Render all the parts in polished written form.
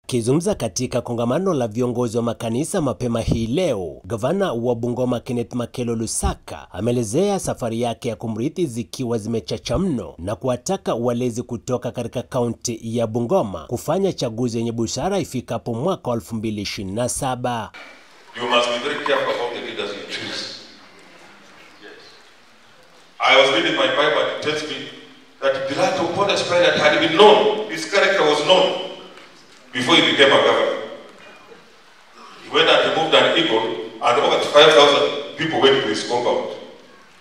Akizungumza katika kongamano la viongozi wa makanisa mapema hii leo, gavana wa Bungoma Kenneth Makelo Lusaka ameelezea safari yake ya kumrithi zikiwa zimechacha mno na kuwataka walezi kutoka katika kaunti ya Bungoma kufanya chaguzi yenye busara ifikapo mwaka 2027. You must be very careful about the leaders you choose. Yes. I was reading my Bible and it tells me that Pilato, Pontius Pilate had been known, his character was known before he became a governor. He went and removed an eagle and over 5,000 people went to his compound.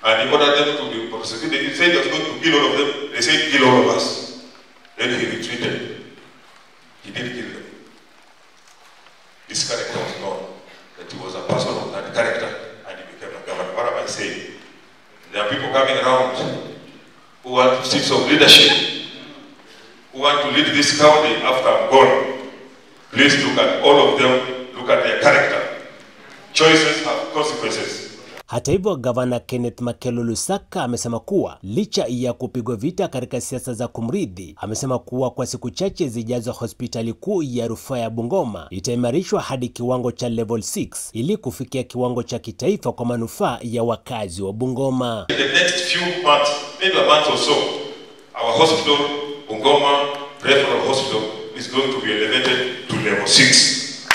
And he ordered them to be prosecuted. He said he was going to kill all of them. They said, kill all of us. Then he retreated. He didn't kill them. His character was known, that he was a person of that character and he became a governor. What am I saying? There are people coming around who want seats of leadership, who want to lead this county after I'm gone. Please look at all of them, look at their character. Choices have consequences. Hata hivyo, gavana Kenneth Makelo Lusaka amesema kuwa licha ya kupigwa vita katika siasa za kumrithi, amesema kuwa kwa siku chache zijazo hospitali kuu ya rufaa ya Bungoma itaimarishwa hadi kiwango cha level 6 ili kufikia kiwango cha kitaifa kwa manufaa ya wakazi wa Bungoma. In the next few months, maybe a month or so, our hospital, Bungoma Referral Hospital, is going to be elevated to level 6.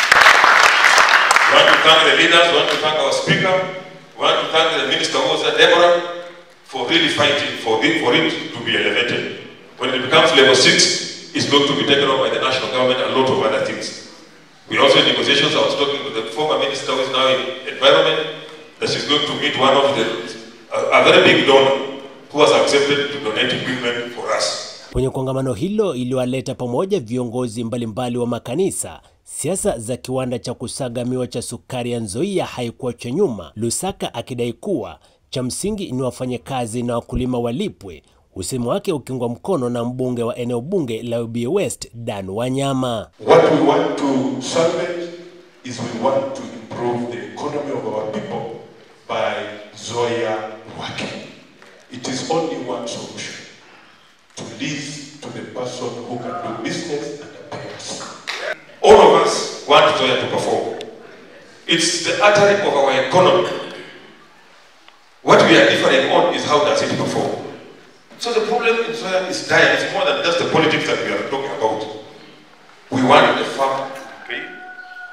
We want to thank the leaders, we want to thank our speaker, we want to thank the minister who was at Deborah for really fighting for it to be elevated. When it becomes level 6, it's going to be taken over by the national government and a lot of other things. We also in negotiations, I was talking with the former minister who is now in environment, that she's going to meet one of a very big donor who has accepted to donate equipment for us. Kwenye kongamano hilo iliwaleta pamoja viongozi mbalimbali wa makanisa, siasa za kiwanda cha kusaga miwa cha sukari ya Nzoia haikuachwa nyuma, Lusaka akidai kuwa cha msingi ni wafanyakazi na wakulima walipwe, usemi wake ukiungwa mkono na mbunge wa eneo bunge la Webuye West, Dan Wanyama. What we want to salvage is we want to improve the economy of our people by Nzoia working. It is only one solution: to lease to the person who can do business and pay us. All of us want Nzoia to perform. It's the artery of our economy. What we are differing on is how does it perform. So the problem in Nzoia is dire. It's more than just the politics that we are talking about. We want the farmer to be paid.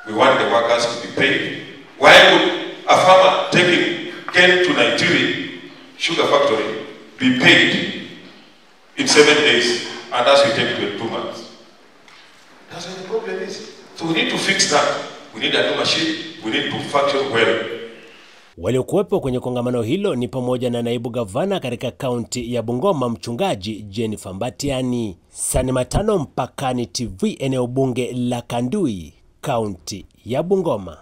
We want the workers to be paid. Why would a farmer taking cane to Nigeria sugar factory be paid in 7 days and as we take it in 2 months? That's what the problem is. So we need to fix that. We need a new machine. We need to function well. Waliokuwepo kwenye kongamano hilo ni pamoja na naibu gavana katika kaunti ya Bungoma, mchungaji Jennifer Mbatiani. Sani Matano, Mpakani TV, eneo bunge la Kandui, kaunti ya Bungoma.